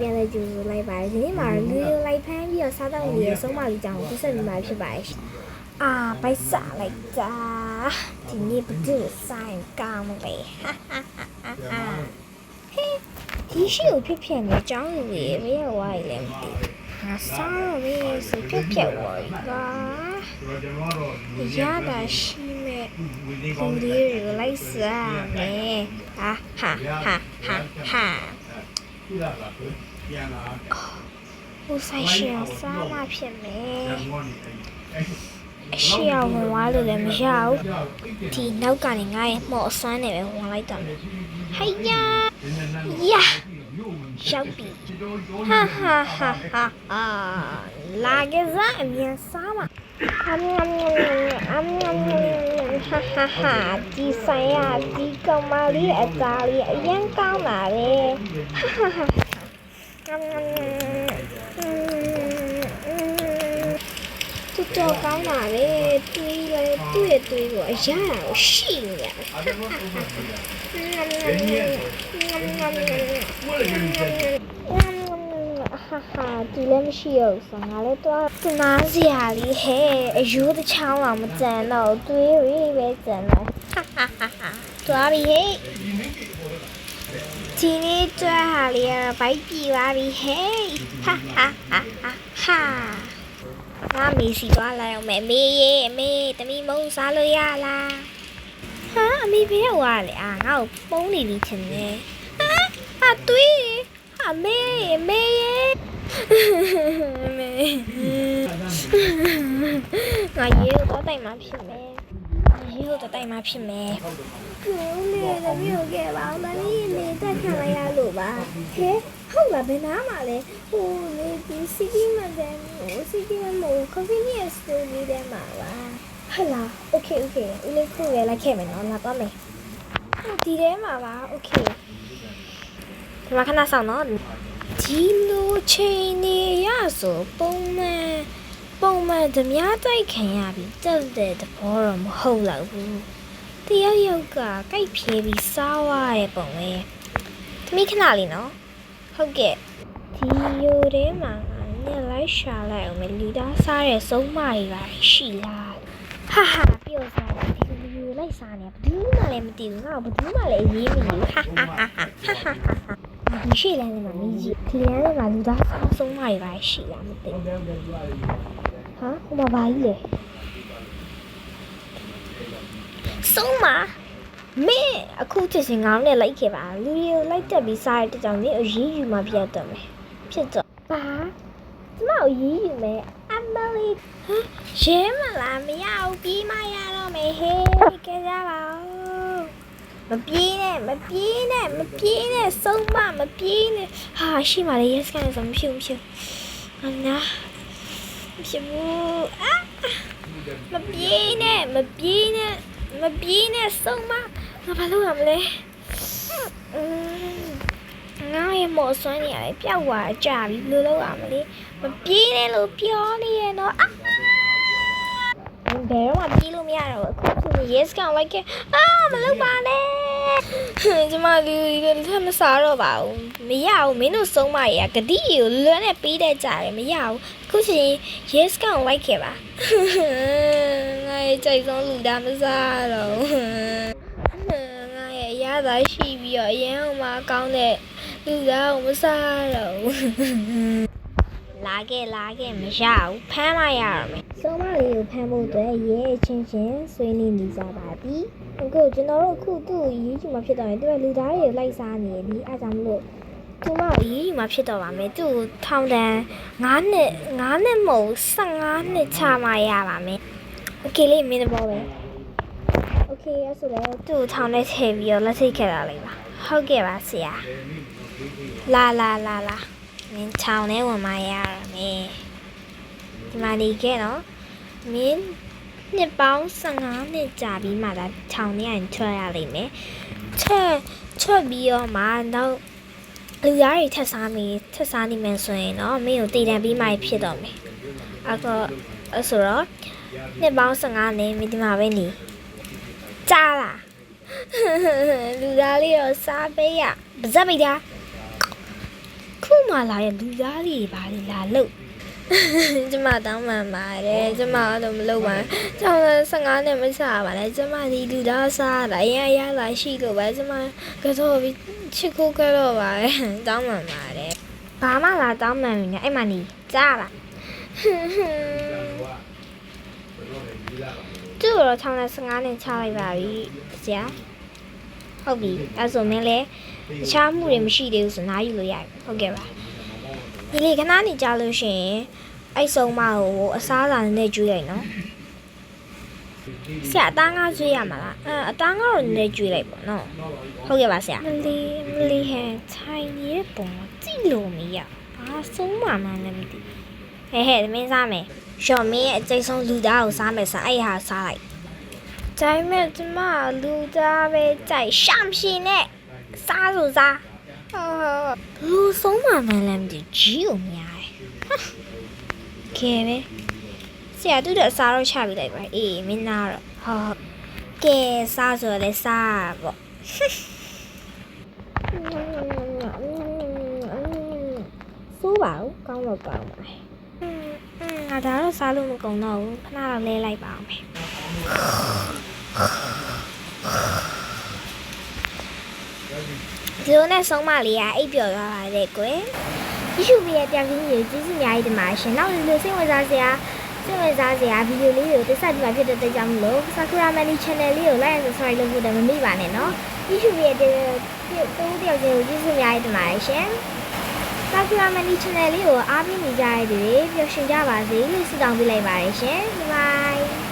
ပြန်လဲကြိုးလိုက်ပါတယ်ဒီနေ့မှာလူလိုက်ဖမ်းပြီးတော့စားတော့နေရဆုံးမလေးကြောင်ပြဆက်နေမှာဖြစ်ပါတယ်အာပိုက်စားလိုက်တာဒီနေ့ဘယ်သူဆိုင်ကောင်းလဲဟေးဒီရှိကိုဖြစ်ဖြစ်နေကြောင်းနေမရဝိုင်းလည်းမသိငါစားတော့မင်းစဖြစ်ဖြစ်ဝါးကာရတာရှိမဲ့ဒီလေးကိုလိုက်စားမယ်ဟာဟိုဆိုင်ရှင်စားမှဖြစ်မယ်အရှိအောင်ဝင်သွားလို့လည်းမရဘူးဒီနောက်ကနေငါရဲ့မော့အစွမ်းနဲ့ပဲဝင်လိုက်တော့မယ်ဟိုင်ယာရောက်ပြီဟာလာကစားအမြန်စားမှာဒီဆိုင်ရဒီကောင်မလေးအသားလေးအရင်ကောင်းပါလေတော်ကောင်းပါလေတွေးလဲတွေးရတွေးကိုအရာကိုရှိနေရဒီလည်းမရှိရဘူးဆိုငါလည်းတော့စနားစရာလေးဟဲ့အယူတစ်ချောင်းတော့မကြံတော့တွေးရပဲကြံတော့တွားပြီဟဲ့ဒီနေ့တွားဟာလေးကတော့ဘိုက်ပြေပါပြီဟဲ့ငါမေးစီသွားလိုက်အောင်မယ်မေးရေအမေတမီမုံစားလို့ရလားဟာအမေဖေးရောက်သွားလေအာငါ့ကိုပုံးနေပြီချင်တယ်ဟာတွေးအမေရေငါရေတော့တိုင်မှဖြစ်မယ်ရေတော့တိုင်မှဖြစ်မယ်ကိုလေတမီကိုခဲ့ပါဦးတမီနေတက်ခံလိုက်ရလို့ပါဟဲ့ဟုတ်လားဘယ်နားမှာလဲဟိုလေဒီစီတီမန်တဲ့ဟိုစီတီမန်ကို convenience store လေးထဲမှာပါဟလာโอเคဦးလေးခုလည်းလိုက်ခဲ့မယ်နော်လာတော့မယ်ဒီထဲမှာပါโอเคဒီမှာခဏဆောင်နော်ဒီလိုချိန်နေရဆိုပုံမှန်ဓမြတိုက်ခံရပြီးတက်တဲ့သဘောတော့မဟုတ်တော့ဘူးတယောက်ယောက်ကကြိုက်ဖြဲပြီးစားရတဲ့ပုံပဲသမီးခဏလေးနော်ဟုတ်ကဲ့ဒီယိုထဲမှာညလိုက်ရှာလိုက်အောင်လီတာစားတဲ့စုံးမတွေပါရှိလားဟာပြောစားတယ်ဒီလူလိုက်စားနေဘယ်သူမှလည်းမသိဘူးငါဘယ်သူမှလည်းအေးမနေဘူးဒီရှိလမ်းထဲမှာမကြီးဒီလမ်းထဲမှာလူသားစားစုံးမတွေပါရှိလားမသိဘူးဟာဟိုမှာဘာကြီးလဲစုံးမမင်းအခုချက်ချင်းငောင်းနဲ့လိုက်ခဲ့ပါလူရီကိုလိုက်တက်ပြီးစားရတဲ့ကြောင့်နေအရေးယူမှဖြစ်တော့မယ်ဖြစ်တော့ပါကျမကိုရေးယူမယ်အမလီရဲမလားမရဘူးပြီးမှရတော့မယ်ဟေးကြကြပါဦးမပြေးနဲ့စုံမမပြေးနဲ့ဟာရှိမှလေ yes ကနေဆိုမဖြစ်အနာဖြစ်ဘူးမပြေးနဲ့စုံမငါဘာလုပ်ရမလဲငါရဲ့မော်ဆွမ်းနေရတယ်ပျောက်သွားကြပြီဘယ်လိုလုပ်ရမလဲမပြေးနဲ့လို့ပြောနေရတော့ဘယ်တော့မှပြေးလို့မရတော့ဘူးအခုဆို yes ကောင်လိုက်ခဲ့မလုပ်ပါနဲ့ကျမလူထပ်မစားတော့ပါဘူးမရဘူးမင်းတို့ဆုံးမရကတိကိုလွန်းနဲ့ပေးတဲ့ကြတယ်မရဘူးအခုချိန် yes ကောင်လိုက်ခဲ့ပါငါရဲ့ကြိုက်ဆုံးလူသားမစားတော့ငါရဲ့ရသာရှိပြီးတော့အရင်ကမှကောင်းတဲ့လူသားကိုမစားတော့လာခဲ့မရဘူးဖမ်းမရတော့မယ်ဆုံးမလေးကိုဖမ်းဖို့အတွက်ရဲချင်းဆွေးနွေးနေကြပါပြီအခုကျွန်တော်တို့အခုသူ့ကိုရေးချင်မှဖြစ်တော့တယ်သူကလူသားတွေကိုလိုက်စားနေပြီအဲဒါကြောင့်မလို့သူမကိုရေးချင်မှဖြစ်တော့ပါမယ်သူ့ကိုထောင်တန်း9နှစ်မဟုတ်15နှစ်ချမှရပါမယ်โอเคလေးမင်းတော့ပဲโอเคအဲ့ဆိုတော့သူ့ကိုထောင်ထဲထည့်ပြီးတော့လက်ထိတ်ခဲ့တာလေးပါဟုတ်ကဲ့ပါဆရာလာမင်းထောင်ထဲဝင်မှရတော့မယ်ဒီမှာနေခဲ့နော်မင်းနှစ်ပေါင်း15နှစ်ကြာပြီးမှသာထောင်ထဲရင်ထွက်ရလိမ့်မယ်ထွက်ပြီးတော့မှတော့လူသားတွေထက်စားနေမယ်ဆိုရင်တော့မင်းကိုတည်တံပြီးမှဖြစ်တော့မယ်အဲ့ဆိုတော့နှစ်ပေါင်း15နှစ်မင်းဒီမှာပဲနေကြားလားလူသားလေးတော့စားပေးရပါဇက်ပိတာခု မှလာရဲ့လူသားလေးပါလေလာလို့ကျမတောင်းပန်ပါတယ်ကျမတော့မလုပ်ပါကျောင်း15နဲ့မစားပါနဲ့ကျမဒီလူသားစားတာရရလာရှိလို့ပဲကျမကတော့ပြီးချစ်ခိုးကြတော့ပါတယ်တောင်းပန်ပါတယ်ဘာမှလာတောင်းပန်နေအဲ့မှနေကြားလားသူ့တော့ထောင်းနဲ့15နဲ့ချလိုက်ပါပြီဆရာဟုတ်ပြီအဲ့ဆိုမင်းလည်းတခြားမှုတွေမရှိသေးဘူးဆိုနားယူလို့ရတယ်ဟုတ်ကဲ့ပါဒီလေခဏနေကြလို့ရှိရင်အဲ့ဆုံးမကိုအစားအစာနဲ့ကျွေးလိုက်နော်ဆရာအသားငါကျွေးရမှာလားအသားငါတော့နည်းနည်းကျွေးလိုက်ပေါ့နော်ဟုတ်ကဲ့ပါဆရာမလီဟဲထိုင်နေတဲ့ပုံကြည့်လို့မရဘာဆုံးမမှန်းလည်းမသိဟဲ့မင်းစားမယ်ရှော့မင်းရဲ့အကျိတ်ဆုံးလူသားကိုစားမယ်စားအဲ့ဟာစားလိုက်ဒါပေမဲ့ကျမလူသားပဲကြိုက်ရှာမရှိနဲ့စားဆိုစားလူဆုံးမမှန်းလည်းမသိကြီးကိုများတယ်ခဲပဲဆရာတို့တော့စားတော့ချပြလိုက်ပါအေးမင်းသားတော့ဟုတ်ကဲစားဆိုလဲစားပေါ့စိုးပါဦးကောင်းတော့ကောင်းပါငါဒါတော့စားလို့မကုန်တော့ဘူးခဏတော့လဲလိုက်ပါအောင်မယ်ဒီလိုနဲ့ဆုံးမလေးကအိပ်ပျော်သွားပါတယ်ကွယ်YouTube ရဲ့ပြန်ပြီးရကျေးဇူးအများကြီးတင်ပါတယ်ရှင်နောက်ဒီလိုစိတ်ဝင်စားစရာဗီဒီယိုလေးကိုတက်ဆက်ပြဖြစ်တဲ့ကြောင့်မလို့ Sakura Mani Channel လေးကို like and subscribe လုပ်ဖို့တမမိပါနဲ့နော် YouTube ရဲ့တိုးတယောက်ချင်းကိုကျေးဇူးအများကြီးတင်ပါတယ်ရှင် Sakura Mani Channel လေးကိုအားပေးနေကြတဲ့သူတွေပျော်ရွှင်ကြပါစေလို့ဆုတောင်းပေးလိုက်ပါတယ်ရှင် Bye